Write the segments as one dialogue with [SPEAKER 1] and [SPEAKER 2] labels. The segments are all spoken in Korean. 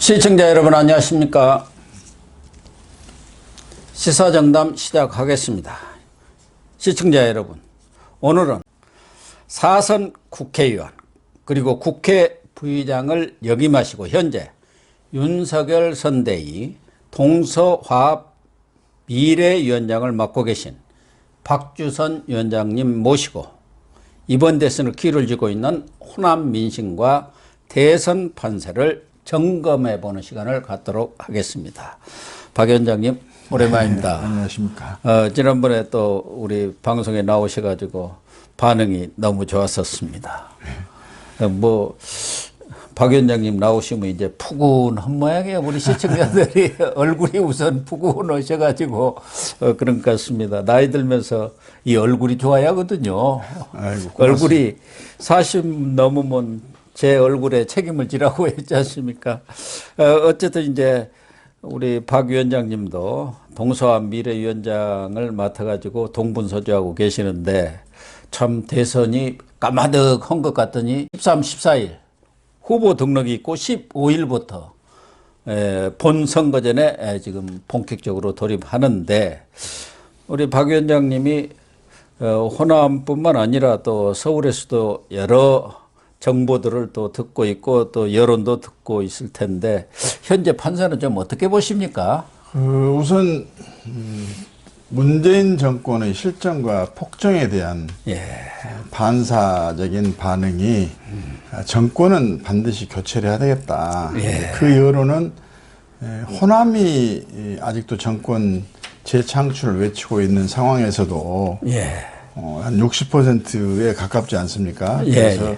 [SPEAKER 1] 시청자 여러분 안녕하십니까. 시사정담 시작하겠습니다. 시청자 여러분, 오늘은 4선 국회의원 그리고 국회 부의장을 역임하시고 현재 윤석열 선대위 동서화합 미래위원장을 맡고 계신 박주선 위원장님 모시고 이번 대선을 기를 쥐고 있는 호남 민심과 대선 판세를 점검해 보는 시간을 갖도록 하겠습니다. 박 위원장님 오랜만입니다.
[SPEAKER 2] 네, 안녕하십니까.
[SPEAKER 1] 지난번에 또 우리 방송에 나오셔가지고 반응이 너무 좋았었습니다. 박 위원장님 나오시면 이제 푸근한 모양이에요. 우리 시청자들이 얼굴이 우선 푸근하셔가지고 그런 것 같습니다. 나이 들면서 이 얼굴이 좋아야 하거든요.
[SPEAKER 2] 아이고,
[SPEAKER 1] 얼굴이 40 넘으면 제 얼굴에 책임을 지라고 했지 않습니까? 어쨌든 이제 우리 박 위원장님도 동서화합 미래위원장을 맡아가지고 동분서주하고 계시는데 참 대선이 까마득한 것 같더니 13, 14일 후보 등록이 있고 15일부터 본 선거전에 지금 본격적으로 돌입하는데 우리 박 위원장님이 호남뿐만 아니라 또 서울에서도 여러 정보들을 또 듣고 있고 또 여론도 듣고 있을 텐데 현재 판세는 좀 어떻게 보십니까?
[SPEAKER 2] 우선 문재인 정권의 실정과 폭정에 대한 반사적인 반응이 정권은 반드시 교체를 해야 되겠다. 그 여론은 호남이 아직도 정권 재창출을 외치고 있는 상황에서도 한 60%에 가깝지 않습니까? 그래서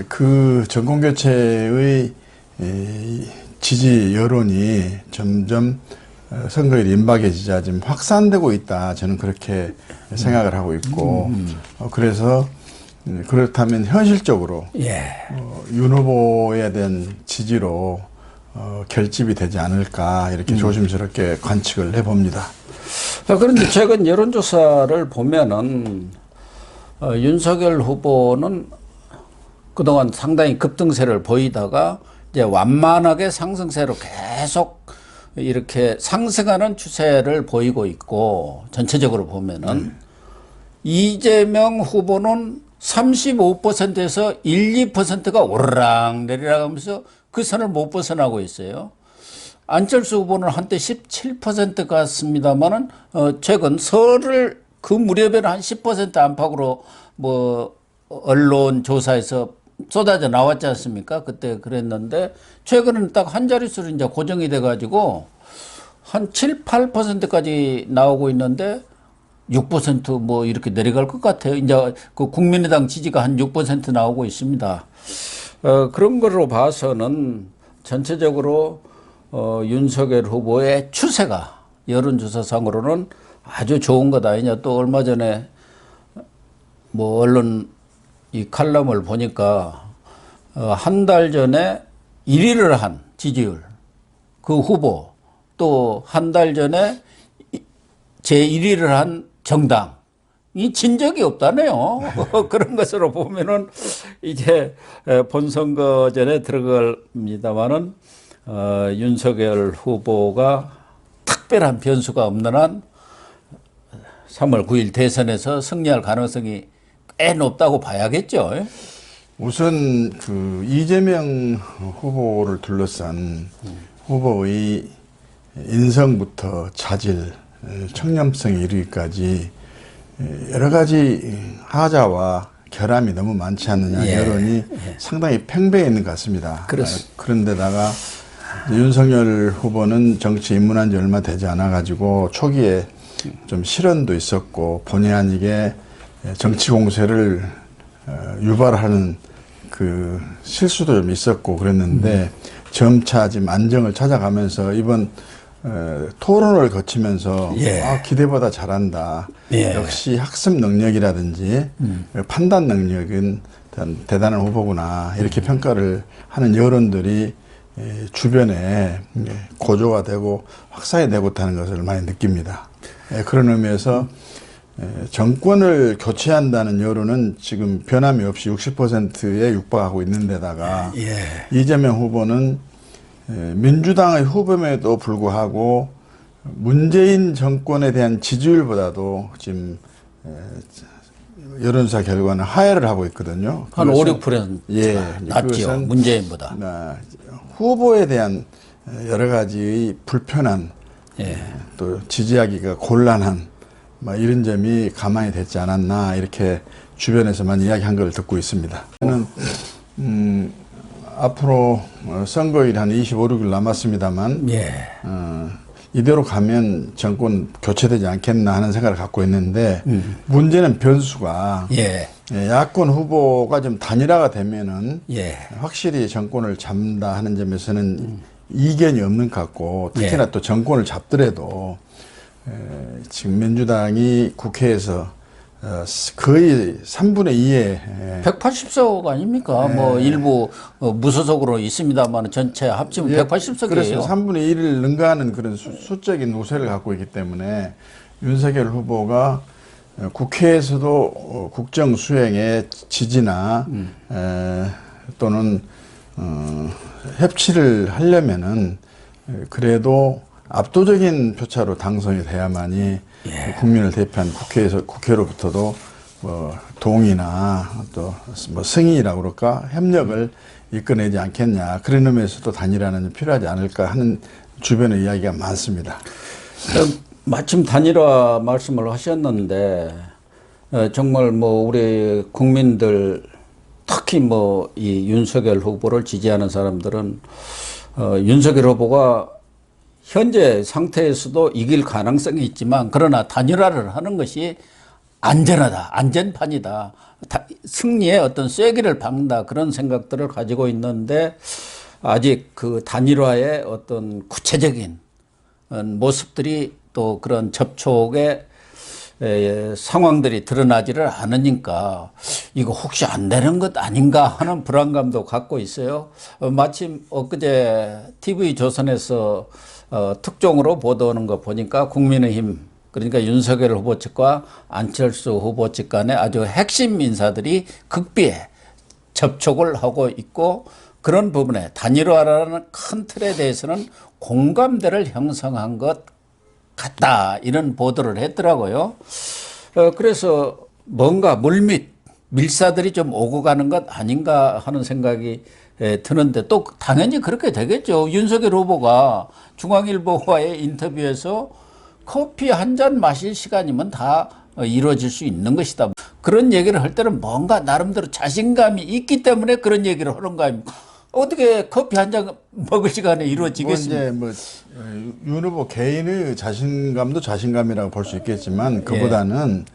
[SPEAKER 2] 그 정권교체의 지지 여론이 점점 선거일 임박해지자 지금 확산되고 있다. 저는 그렇게 생각을 하고 있고, 그래서 그렇다면 현실적으로 윤 후보에 대한 지지로 결집이 되지 않을까 이렇게 조심스럽게 관측을 해봅니다.
[SPEAKER 1] 그런데 최근 여론조사를 보면은 윤석열 후보는 그동안 상당히 급등세를 보이다가 이제 완만하게 상승세로 계속 이렇게 상승하는 추세를 보이고 있고 전체적으로 보면은 이재명 후보는 35%에서 1, 2%가 오르락 내리락 하면서 그 선을 못 벗어나고 있어요. 안철수 후보는 한때 17% 갔습니다만은 최근 설을 그 무렵에는 한 10% 안팎으로 뭐 언론 조사에서 쏟아져 나왔지 않습니까? 그때 그랬는데 최근에는 딱 한 자릿수로 이제 고정이 돼가지고 한 7, 8%까지 나오고 있는데 6% 뭐 이렇게 내려갈 것 같아요. 이제 그 국민의당 지지가 한 6% 나오고 있습니다. 그런 거로 봐서는 전체적으로 윤석열 후보의 추세가 여론조사상으로는 아주 좋은 거다. 이제 또 얼마 전에 뭐 언론 이 칼럼을 보니까 한 달 전에 1위를 한 지지율 그 후보 또 한 달 전에 제1위를 한 정당이 진 적이 없다네요. 그런 것으로 보면은 이제 본선거전에 들어갑니다만은 윤석열 후보가 특별한 변수가 없는 한 3월 9일 대선에서 승리할 가능성이 꽤 높다고 봐야겠죠.
[SPEAKER 2] 우선 그 이재명 후보를 둘러싼 후보의 인성부터 자질, 청렴성에 이르기까지 여러 가지 하자와 결함이 너무 많지 않느냐 여론이 상당히 팽배해 있는 것 같습니다. 그런데다가 윤석열 후보는 정치 입문한 지 얼마 되지 않아 가지고 초기에 좀 실언도 있었고 본의 아니게 정치 공세를 유발하는 그 실수도 좀 있었고 그랬는데 점차 지금 안정을 찾아가면서 이번 토론을 거치면서 기대보다 잘한다. 역시 학습 능력이라든지 판단 능력은 대단한 후보구나. 이렇게 평가를 하는 여론들이 주변에 고조가 되고 확산이 되고 있다는 것을 많이 느낍니다. 그런 의미에서 정권을 교체한다는 여론은 지금 변함이 없이 60%에 육박하고 있는 데다가 이재명 후보는 민주당의 후보임에도 불구하고 문재인 정권에 대한 지지율보다도 지금 여론조사 결과는 하회를 하고 있거든요.
[SPEAKER 1] 한 5, 6%
[SPEAKER 2] 예,
[SPEAKER 1] 낮지요. 문재인보다.
[SPEAKER 2] 후보에 대한 여러 가지 불편한 또 지지하기가 곤란한 이런 점이 가만히 됐지 않았나 이렇게 주변에서만 이야기한 걸 듣고 있습니다. 저는 앞으로 선거일 한 25, 6일 남았습니다만 이대로 가면 정권 교체되지 않겠나 하는 생각을 갖고 있는데 문제는 변수가 야권 후보가 좀 단일화가 되면은 확실히 정권을 잡는다 하는 점에서는 이견이 없는 것 같고 특히나 또 정권을 잡더라도 지금 민주당이 국회에서 거의 3분의 2의
[SPEAKER 1] 180석 아닙니까? 뭐 일부 무소속으로 있습니다만 전체 합치면 180석이에요.
[SPEAKER 2] 그래서 3분의 1을 능가하는 그런 수적인 우세를 갖고 있기 때문에 윤석열 후보가 국회에서도 국정 수행의 지지나 또는 협치를 하려면은 그래도 압도적인 표차로 당선이 돼야만이 국민을 대표한 국회로부터도 뭐 동의나 또 뭐 승인이라고 그럴까 협력을 이끌어내지 않겠냐 그런 의미에서도 단일화는 필요하지 않을까 하는 주변의 이야기가 많습니다.
[SPEAKER 1] 마침 단일화 말씀을 하셨는데 정말 뭐 우리 국민들 특히 뭐 이 윤석열 후보를 지지하는 사람들은 윤석열 후보가 현재 상태에서도 이길 가능성이 있지만 그러나 단일화를 하는 것이 안전하다, 안전판이다, 승리에 어떤 쐐기를 박는다 그런 생각들을 가지고 있는데 아직 그 단일화의 어떤 구체적인 모습들이 또 그런 접촉의 상황들이 드러나지를 않으니까 이거 혹시 안 되는 것 아닌가 하는 불안감도 갖고 있어요. 마침 엊그제 TV조선에서 특종으로 보도하는 거 보니까 국민의힘 그러니까 윤석열 후보 측과 안철수 후보 측 간에 아주 핵심 인사들이 극비에 접촉을 하고 있고 그런 부분에 단일화라는 큰 틀에 대해서는 공감대를 형성한 것 같다 이런 보도를 했더라고요. 그래서 뭔가 물밑 밀사들이 좀 오고 가는 것 아닌가 하는 생각이 드는데 또 당연히 그렇게 되겠죠. 윤석열 후보가 중앙일보와의 인터뷰에서 커피 한 잔 마실 시간이면 다 이루어질 수 있는 것이다. 그런 얘기를 할 때는 뭔가 나름대로 자신감이 있기 때문에 그런 얘기를 하는 거 아닙니까? 어떻게 커피 한 잔 먹을 시간에 이루어지겠습니까?
[SPEAKER 2] 윤 후보 개인의 자신감도 자신감이라고 볼 수 있겠지만 그보다는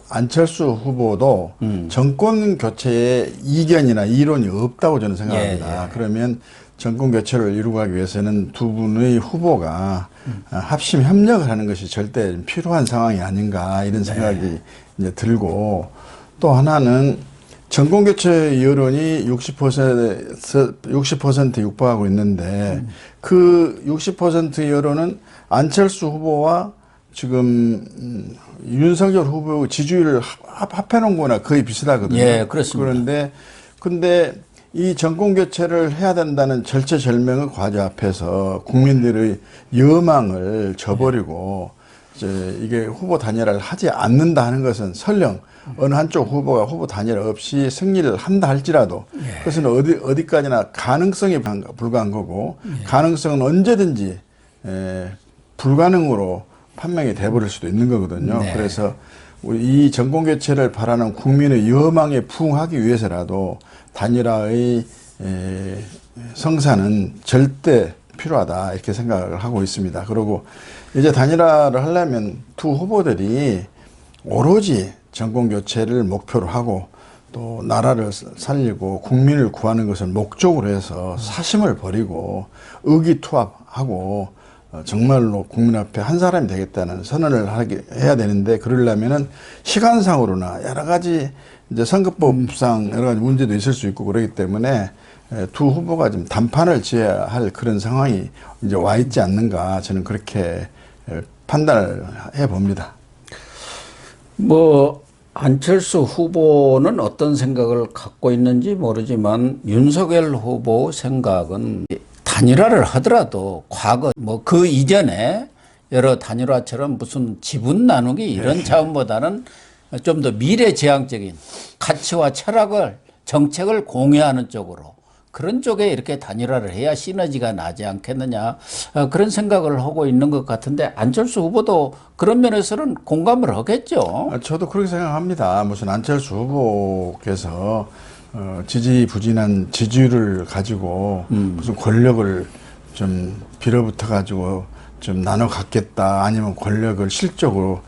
[SPEAKER 2] 안철수 후보도 정권 교체에 이견이나 이론이 없다고 저는 생각합니다. 그러면 정권 교체를 이루고 가기 위해서는 두 분의 후보가 합심 협력을 하는 것이 절대 필요한 상황이 아닌가 이런 생각이 이제 들고 또 하나는 정권 교체 여론이 60% 육박하고 있는데 그 60% 여론은 안철수 후보와 지금 윤석열 후보 지지율을 합해놓은 거나 거의 비슷하거든요.
[SPEAKER 1] 예, 그렇습니다.
[SPEAKER 2] 근데 이 정권 교체를 해야 된다는 절체절명의 과제 앞에서 국민들의 여망을 저버리고 이게 후보 단일화를 하지 않는다 하는 것은 설령 어느 한쪽 후보가 후보 단일화 없이 승리를 한다 할지라도 그것은 어디까지나 가능성에 불과한 거고 가능성은 언제든지 불가능으로 판명이 돼버릴 수도 있는 거거든요. 그래서 우리 이 정권 교체를 바라는 국민의 여망에 부응하기 위해서라도 단일화의 성사는 절대 필요하다 이렇게 생각을 하고 있습니다. 그리고 이제 단일화를 하려면 두 후보들이 오로지 정권 교체를 목표로 하고 또 나라를 살리고 국민을 구하는 것을 목적으로 해서 사심을 버리고 의기투합하고 정말로 국민 앞에 한 사람이 되겠다는 선언을 해야 되는데 그러려면은 시간상으로나 여러 가지 이제 선거법상 여러 가지 문제도 있을 수 있고 그러기 때문에 두 후보가 좀 단판을 지어야 할 그런 상황이 이제 와 있지 않는가 저는 그렇게 판단을 해 봅니다.
[SPEAKER 1] 뭐 안철수 후보는 어떤 생각을 갖고 있는지 모르지만 윤석열 후보 생각은 단일화를 하더라도 과거 뭐 그 이전에 여러 단일화처럼 무슨 지분 나누기 이런 차원보다는 좀 더 미래지향적인 가치와 철학을 정책을 공유하는 쪽으로 그런 쪽에 이렇게 단일화를 해야 시너지가 나지 않겠느냐 그런 생각을 하고 있는 것 같은데 안철수 후보도 그런 면에서는 공감을 하겠죠.
[SPEAKER 2] 저도 그렇게 생각합니다. 무슨 안철수 후보께서 지지부진한 지지율을 가지고 무슨 권력을 좀 빌어붙어 가지고 좀 나눠 갖겠다 아니면 권력을 실적으로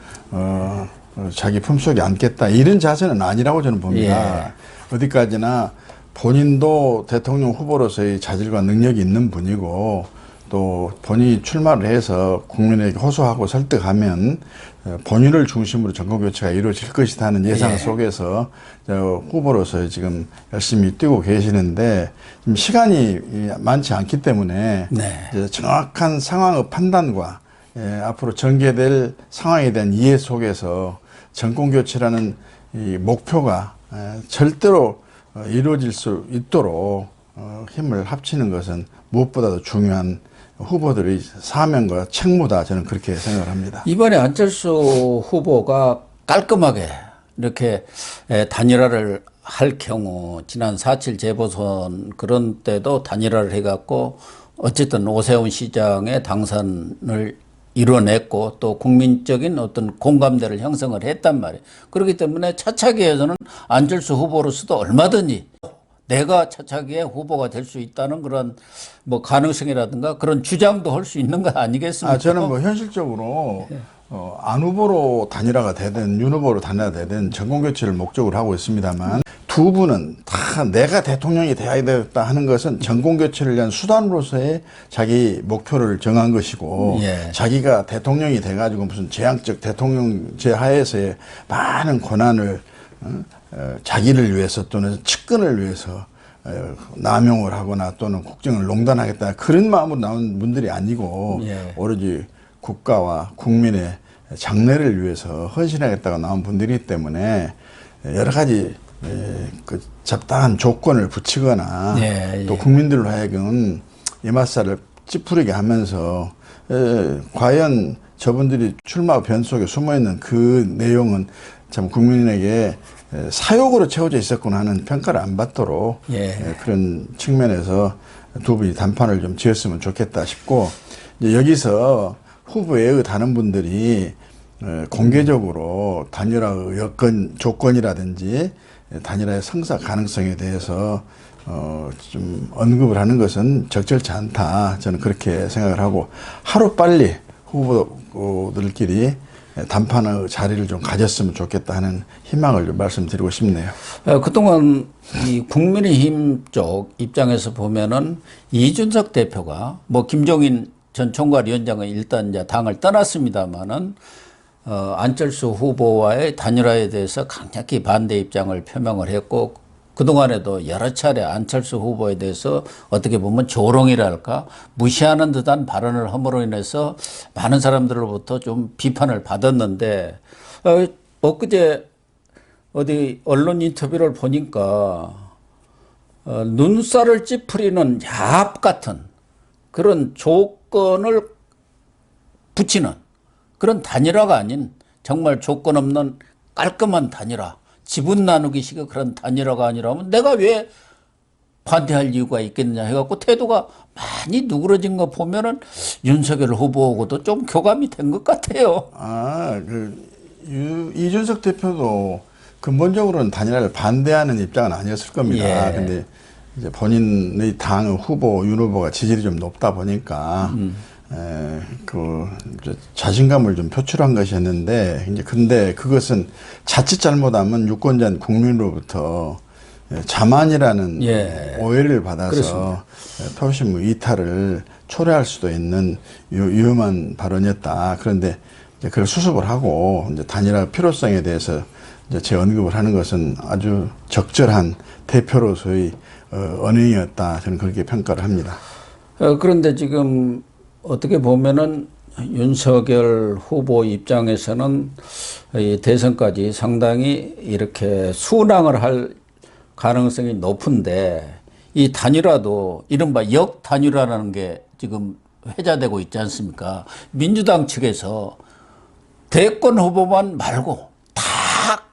[SPEAKER 2] 자기 품속에 안겠다 이런 자세는 아니라고 저는 봅니다. 예. 어디까지나 본인도 대통령 후보로서의 자질과 능력이 있는 분이고 또 본인이 출마를 해서 국민에게 호소하고 설득하면 본인을 중심으로 정권교체가 이루어질 것이다 하는 예상 속에서 후보로서 지금 열심히 뛰고 계시는데 지금 시간이 많지 않기 때문에 이제 정확한 상황의 판단과 앞으로 전개될 상황에 대한 이해 속에서 정권교체라는 이 목표가 절대로 이루어질 수 있도록 힘을 합치는 것은 무엇보다도 중요한 후보들의 사명과 책무다 저는 그렇게 생각을 합니다.
[SPEAKER 1] 이번에 안철수 후보가 깔끔하게 이렇게 단일화를 할 경우 지난 4.7 재보선 그런 때도 단일화를 해갖고 어쨌든 오세훈 시장의 당선을 이뤄냈고 또 국민적인 어떤 공감대를 형성을 했단 말이에요. 그렇기 때문에 차차기에서는 안철수 후보로서도 얼마든지 내가 차차기에 후보가 될 수 있다는 그런 뭐 가능성이라든가 그런 주장도 할 수 있는 거 아니겠습니까?
[SPEAKER 2] 저는 뭐 현실적으로 안 후보로 단일화가 되든 윤 후보로 단일화가 되든 정권교체를 목적으로 하고 있습니다만 두 분은 다 내가 대통령이 돼야 되겠다 하는 것은 정권교체를 위한 수단으로서의 자기 목표를 정한 것이고 자기가 대통령이 돼가지고 무슨 재앙적 대통령제 하에서의 많은 권한을 자기를 위해서 또는 측근을 위해서 남용을 하거나 또는 국정을 농단하겠다 그런 마음으로 나온 분들이 아니고 오로지 국가와 국민의 장래를 위해서 헌신하겠다고 나온 분들이기 때문에 여러 가지 그 잡다한 조건을 붙이거나 또 국민들로 하여금 이맛살을 찌푸리게 하면서 과연 저분들이 출마 변속에 숨어있는 그 내용은 참 국민에게 사욕으로 채워져 있었구나 하는 평가를 안 받도록 그런 측면에서 두 분이 단판을 좀 지었으면 좋겠다 싶고 이제 여기서 후보 외의 다른 분들이 공개적으로 단일화의 여건 조건이라든지 단일화의 성사 가능성에 대해서 좀 언급을 하는 것은 적절치 않다 저는 그렇게 생각을 하고 하루빨리 후보들끼리 단판의 자리를 좀 가졌으면 좋겠다 하는 희망을 좀 말씀드리고 싶네요.
[SPEAKER 1] 그동안 이 국민의힘 쪽 입장에서 보면은 이준석 대표가 뭐 김종인 전 총괄위원장은 일단 이제 당을 떠났습니다만은 안철수 후보와의 단일화에 대해서 강력히 반대 입장을 표명을 했고 그동안에도 여러 차례 안철수 후보에 대해서 어떻게 보면 조롱이랄까 무시하는 듯한 발언을 함으로 인해서 많은 사람들로부터 좀 비판을 받았는데 엊그제 어디 언론 인터뷰를 보니까 눈살을 찌푸리는 야합 같은 그런 조건을 붙이는 그런 단일화가 아닌 정말 조건 없는 깔끔한 단일화 지분 나누기식의 그런 단일화가 아니라면 내가 왜 반대할 이유가 있겠느냐 해갖고 태도가 많이 누그러진 거 보면은 윤석열 후보하고도 좀 교감이 된 것 같아요.
[SPEAKER 2] 이준석 대표도 근본적으로는 단일화를 반대하는 입장은 아니었을 겁니다. 근데 이제 본인의 당 후보, 윤 후보가 지지율이 좀 높다 보니까 자신감을 좀 표출한 것이었는데, 이제 근데 그것은 자칫 잘못하면 유권자 국민으로부터 자만이라는 오해를 받아서 표심 이탈을 초래할 수도 있는 위험한 발언이었다. 그런데 이제 그걸 수습을 하고 이제 단일화 필요성에 대해서 이제 제 언급을 하는 것은 아주 적절한 대표로서의 언행이었다. 저는 그렇게 평가를 합니다.
[SPEAKER 1] 그런데 지금 어떻게 보면은 윤석열 후보 입장에서는 이 대선까지 상당히 이렇게 순항을 할 가능성이 높은데 이 단일화도 이른바 역단일화라는 게 지금 회자되고 있지 않습니까? 민주당 측에서 대권 후보만 말고 다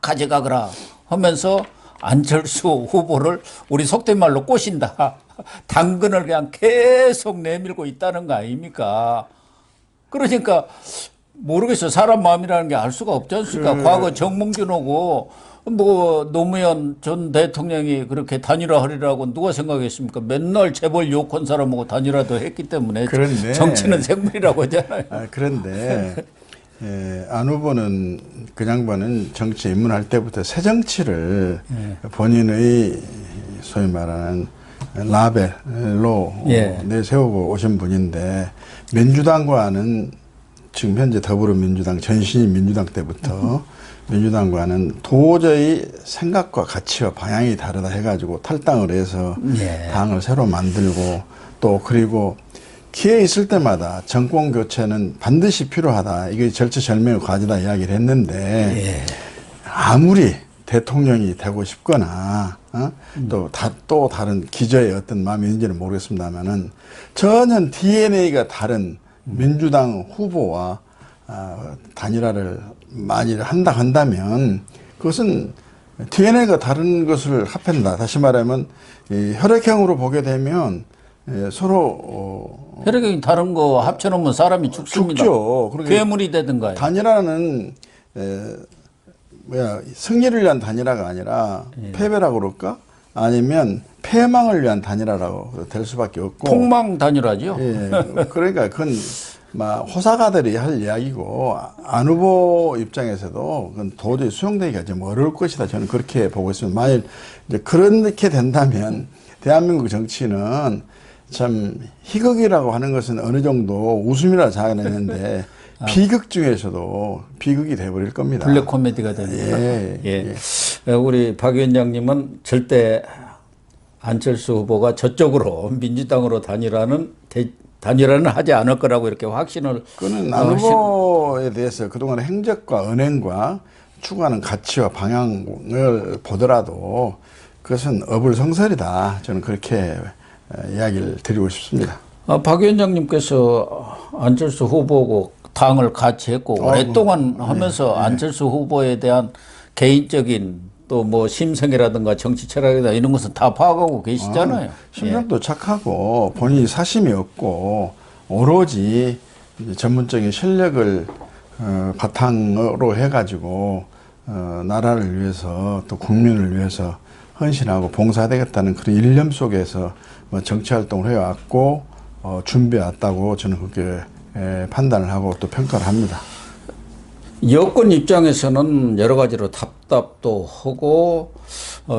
[SPEAKER 1] 가져가거라 하면서 안철수 후보를 우리 속된 말로 꼬신다. 당근을 그냥 계속 내밀고 있다는 거 아닙니까? 그러니까 모르겠어요. 사람 마음이라는 게 알 수가 없지 않습니까? 과거 정몽준하고 뭐 노무현 전 대통령이 그렇게 단일화하리라고 누가 생각했습니까? 맨날 재벌 욕한 사람하고 단일화도 했기 때문에
[SPEAKER 2] 그런데,
[SPEAKER 1] 정치는 생물이라고 하잖아요.
[SPEAKER 2] 그런데 안 후보는 그 양반은 정치에 입문할 때부터 새 정치를 본인의 소위 말하는 라벨로 내세우고 오신 분인데 민주당과는 지금 현재 더불어민주당 전신인 민주당 때부터 민주당과는 도저히 생각과 가치와 방향이 다르다 해가지고 탈당을 해서 당을 새로 만들고 또 그리고 기회 있을 때마다 정권 교체는 반드시 필요하다. 이게 절체절명의 과제다 이야기를 했는데 아무리 대통령이 되고 싶거나 또 다른 기저의 어떤 마음이 있는지는 모르겠습니다만은 전혀 DNA가 다른 민주당 후보와 단일화를 만일 한다면 그것은 DNA가 다른 것을 합한다. 다시 말하면 이 혈액형으로 보게 되면 서로
[SPEAKER 1] 혈액이 다른 거 합쳐놓으면 사람이 죽습니다.
[SPEAKER 2] 죽죠.
[SPEAKER 1] 괴물이 되든가요.
[SPEAKER 2] 단일화는 승리를 위한 단일화가 아니라 패배라고 그럴까? 아니면 패망을 위한 단일화라고 될 수밖에 없고.
[SPEAKER 1] 폭망 단일화죠.
[SPEAKER 2] 그러니까 그건 막 호사가들이 할 이야기고 안 후보 입장에서도 그건 도저히 수용되기가 좀 어려울 것이다. 저는 그렇게 보고 있습니다. 만일 이제 그렇게 된다면 대한민국 정치는 참 희극이라고 하는 것은 어느 정도 웃음이라 자아내는데 비극 중에서도 비극이 돼버릴 겁니다.
[SPEAKER 1] 블랙 코미디가 되는 거예요. 우리 박 위원장님은 절대 안철수 후보가 저쪽으로 민주당으로 단일화는 하지 않을 거라고 이렇게 확신을.
[SPEAKER 2] 그는 안 후보에 대해서 그동안 행적과 은행과 추구하는 가치와 방향을 보더라도 그것은 어불성설이다. 저는 그렇게 이야기를 드리고 싶습니다.
[SPEAKER 1] 박 위원장님께서 안철수 후보고 당을 같이 했고 오랫동안 하면서 안철수 후보에 대한 개인적인 또 뭐 심성이라든가 정치 철학이다 이런 것은 다 파악하고 계시잖아요.
[SPEAKER 2] 심성도 착하고 본인이 사심이 없고 오로지 전문적인 실력을 바탕으로 해가지고 나라를 위해서 또 국민을 위해서 헌신하고 봉사되겠다는 그런 일념 속에서 정치활동을 해왔고 준비해왔다고 저는 그렇게 판단을 하고 또 평가를 합니다.
[SPEAKER 1] 여권 입장에서는 여러 가지로 답답도 하고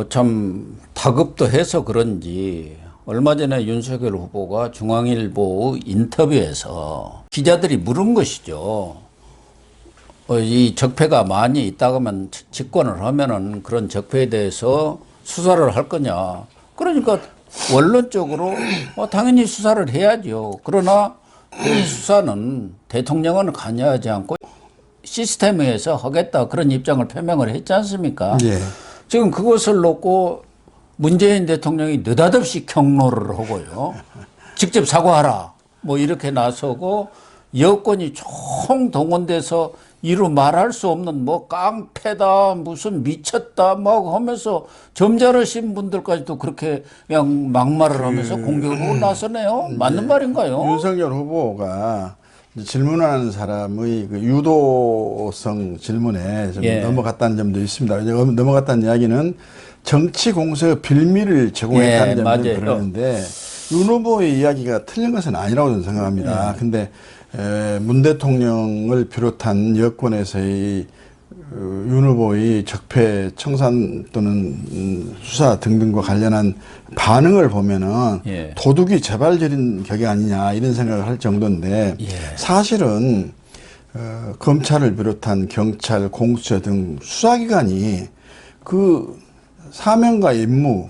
[SPEAKER 1] 참 다급도 해서 그런지 얼마 전에 윤석열 후보가 중앙일보 인터뷰에서 기자들이 물은 것이죠. 이 적폐가 많이 있다고 하면 집권을 하면은 그런 적폐에 대해서 수사를 할 거냐. 그러니까 원론적으로 당연히 수사를 해야죠. 그러나 그 수사는 대통령은 관여하지 않고 시스템에 의해서 하겠다 그런 입장을 표명을 했지 않습니까? 지금 그것을 놓고 문재인 대통령이 느닷없이 경로를 하고요. 직접 사과하라 뭐 이렇게 나서고 여권이 총동원돼서 이루 말할 수 없는 뭐 깡패다 무슨 미쳤다 막 하면서 점잖으신 분들까지도 그렇게 그냥 막말을 하면서 공격을 나서네요. 맞는 말인가요?
[SPEAKER 2] 윤석열 후보가 질문하는 사람의 그 유도성 질문에 좀 넘어갔다는 점도 있습니다. 넘어갔다는 이야기는 정치 공세의 빌미를 제공했다는 점을 그러는데 윤 후보의 이야기가 틀린 것은 아니라고 저는 생각합니다. 근데 문 대통령을 비롯한 여권에서의 윤 후보의 적폐 청산 또는 수사 등등과 관련한 반응을 보면은 도둑이 재발절인 격이 아니냐 이런 생각을 할 정도인데 사실은 검찰을 비롯한 경찰, 공수처 등 수사기관이 그 사명과 임무,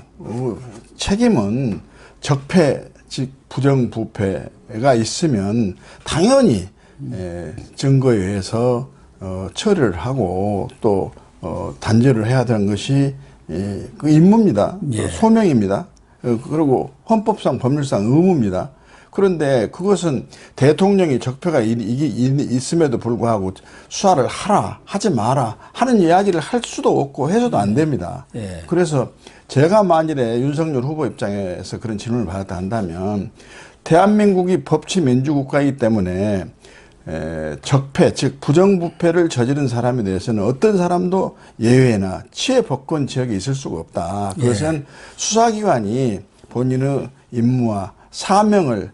[SPEAKER 2] 책임은 적폐, 즉 부정부패가 있으면 당연히 증거에 의해서 처리를 하고 또 단죄를 해야 되는 것이 그 임무입니다. 소명입니다. 그리고 헌법상 법률상 의무입니다. 그런데 그것은 대통령이 적폐가 있음에도 불구하고 수사를 하라, 하지 마라 하는 이야기를 할 수도 없고 해서도 안 됩니다.
[SPEAKER 1] 예.
[SPEAKER 2] 그래서 제가 만일에 윤석열 후보 입장에서 그런 질문을 받았다 한다면 대한민국이 법치 민주국가이기 때문에 적폐, 즉 부정부패를 저지른 사람에 대해서는 어떤 사람도 예외나 취해법권 지역에 있을 수가 없다. 그것은 수사기관이 본인의 임무와 사명을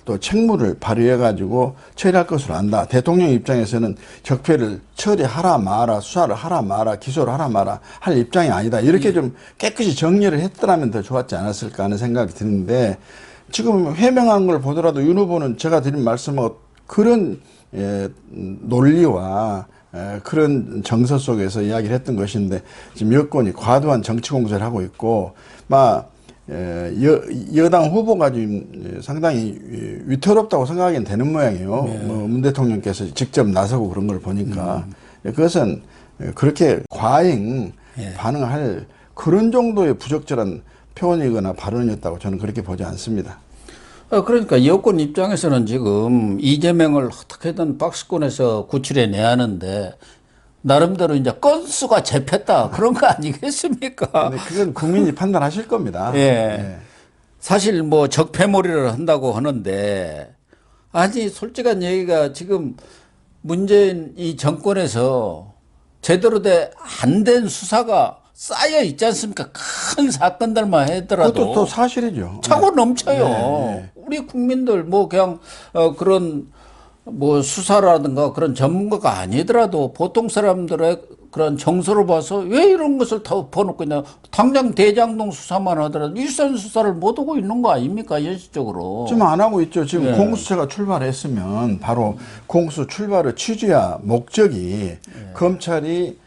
[SPEAKER 2] 또 책무를 발휘해 가지고 처리할 것으로 안다. 대통령 입장에서는 적폐를 처리하라 마라, 수사를 하라 마라, 기소를 하라 마라 할 입장이 아니다. 이렇게 좀 깨끗이 정리를 했더라면 더 좋았지 않았을까 하는 생각이 드는데 지금 해명한 걸 보더라도 윤 후보는 제가 드린 말씀하고 그런 논리와 그런 정서 속에서 이야기를 했던 것인데 지금 여권이 과도한 정치 공세를 하고 있고 막 여당 후보가 지금 상당히 위태롭다고 생각하기는 되는 모양이에요.
[SPEAKER 1] 네.
[SPEAKER 2] 뭐 문 대통령께서 직접 나서고 그런 걸 보니까 그것은 그렇게 과잉 반응할 그런 정도의 부적절한 표현이거나 발언이었다고 저는 그렇게 보지 않습니다.
[SPEAKER 1] 그러니까 여권 입장에서는 지금 이재명을 어떻게든 박스권에서 구출해내야 하는데 나름대로 이제 건수가 잡혔다 그런 거 아니겠습니까?
[SPEAKER 2] 근데 그건 국민이 판단하실 겁니다.
[SPEAKER 1] 예. 사실 뭐 적폐몰이를 한다고 하는데 아니 솔직한 얘기가 지금 문재인 이 정권에서 제대로 안 된 수사가 쌓여 있지 않습니까? 큰 사건들만 하더라도
[SPEAKER 2] 그것도 또 사실이죠.
[SPEAKER 1] 차고 넘쳐요.
[SPEAKER 2] 네.
[SPEAKER 1] 우리 국민들 뭐 그냥 그런 뭐 수사라든가 그런 전문가가 아니더라도 보통 사람들의 그런 정서를 봐서 왜 이런 것을 다 엎어놓고 있냐. 당장 대장동 수사만 하더라도 일선 수사를 못 하고 있는 거 아닙니까? 현실적으로.
[SPEAKER 2] 지금 안 하고 있죠. 지금 공수처가 출발했으면 바로 공수 출발의 취지와 목적이 검찰이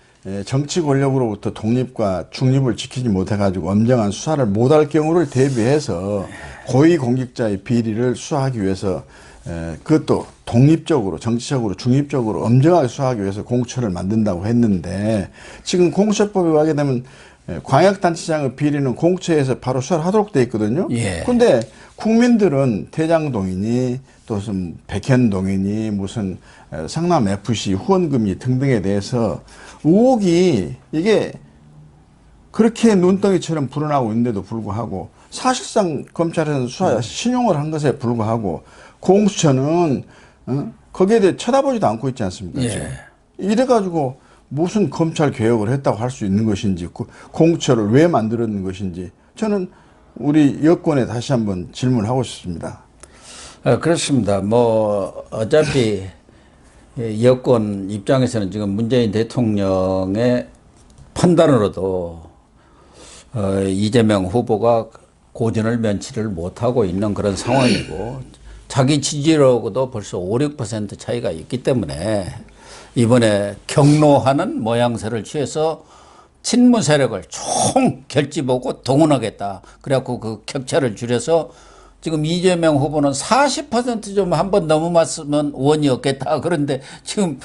[SPEAKER 2] 정치 권력으로부터 독립과 중립을 지키지 못해가지고 엄정한 수사를 못할 경우를 대비해서 고위공직자의 비리를 수사하기 위해서 그것도 독립적으로 정치적으로 중립적으로 엄정하게 수사하기 위해서 공수처를 만든다고 했는데 지금 공수처법에 가게 되면 광역단체장의 비리는 공수처에서 바로 수사를 하도록 돼 있거든요. 그런데 국민들은 대장동이니 또 무슨 백현동이니 무슨 성남 FC 후원금이 등등에 대해서 의혹이 이게 그렇게 눈덩이처럼 불어나고 있는데도 불구하고 사실상 검찰에서는 수사 신용을 한 것에 불구하고 공수처는 거기에 대해 쳐다보지도 않고 있지 않습니까? 지금. 이래가지고 무슨 검찰 개혁을 했다고 할 수 있는 것인지 공수처를 왜 만들었는 것인지 저는 우리 여권에 다시 한번 질문하고 싶습니다.
[SPEAKER 1] 그렇습니다. 뭐 어차피 여권 입장에서는 지금 문재인 대통령의 판단으로도 이재명 후보가 고전을 면치를 못하고 있는 그런 상황이고 자기 지지율하고도 벌써 5, 6% 차이가 있기 때문에 이번에 경로하는 모양새를 취해서 친문 세력을 총 결집하고 동원하겠다. 그래갖고 그 격차를 줄여서 지금 이재명 후보는 40% 한번 넘어갔으면 원이 없겠다. 그런데 지금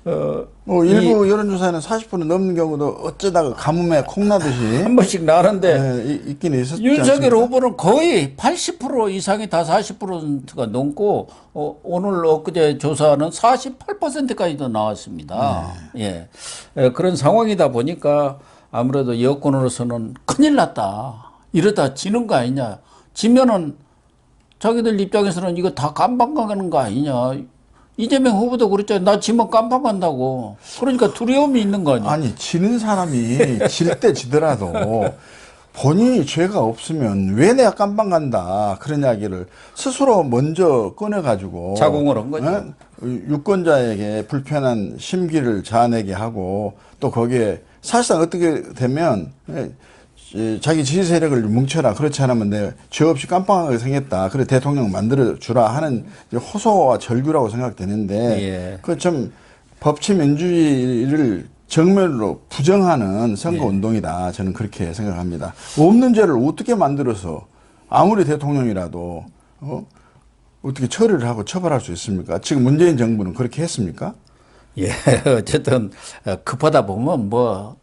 [SPEAKER 2] 일부 여론조사에는 40% 넘는 경우도 어쩌다가 가뭄에 콩나듯이
[SPEAKER 1] 한 번씩 나는데
[SPEAKER 2] 있긴 있었지
[SPEAKER 1] 윤석열
[SPEAKER 2] 않습니까?
[SPEAKER 1] 후보는 거의 80% 이상이 다 40%가 넘고 오늘 엊그제 조사는 48%까지도 나왔습니다. 그런 상황이다 보니까 아무래도 여권으로서는 큰일 났다. 이러다 지는 거 아니냐. 지면은 자기들 입장에서는 이거 다 깜빵가는 거 아니냐. 이재명 후보도 그랬잖아요. 나 지면 깜빵간다고. 그러니까 두려움이 있는 거 아니야.
[SPEAKER 2] 아니 지는 사람이 질 때 지더라도 본인이 죄가 없으면 왜 내가 깜빵 간다 그런 이야기를 스스로 먼저 꺼내가지고
[SPEAKER 1] 자공을 한 거죠.
[SPEAKER 2] 유권자에게 불편한 심기를 자아내게 하고 또 거기에 사실상 어떻게 되면 자기 지지 세력을 뭉쳐라. 그렇지 않으면 내 죄 없이 깜빵하게 생겼다. 그래 대통령 만들어 주라 하는 호소와 절규라고 생각되는데 그 좀 법치 민주주의를 정면으로 부정하는 선거 운동이다. 저는 그렇게 생각합니다. 없는 죄를 어떻게 만들어서 아무리 대통령이라도 어떻게 처리를 하고 처벌할 수 있습니까? 지금 문재인 정부는 그렇게 했습니까?
[SPEAKER 1] 예, 어쨌든 급하다 보면 뭐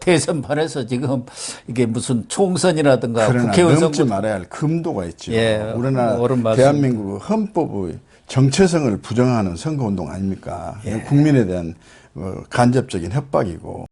[SPEAKER 1] 대선판에서 지금 이게 무슨 총선이라든가
[SPEAKER 2] 그러나
[SPEAKER 1] 국회의원
[SPEAKER 2] 넘지
[SPEAKER 1] 선거
[SPEAKER 2] 말아야 할 금도가 있죠.
[SPEAKER 1] 예,
[SPEAKER 2] 우리나라
[SPEAKER 1] 옳은 말씀입니다.
[SPEAKER 2] 대한민국 헌법의 정체성을 부정하는 선거운동 아닙니까? 국민에 대한 간접적인 협박이고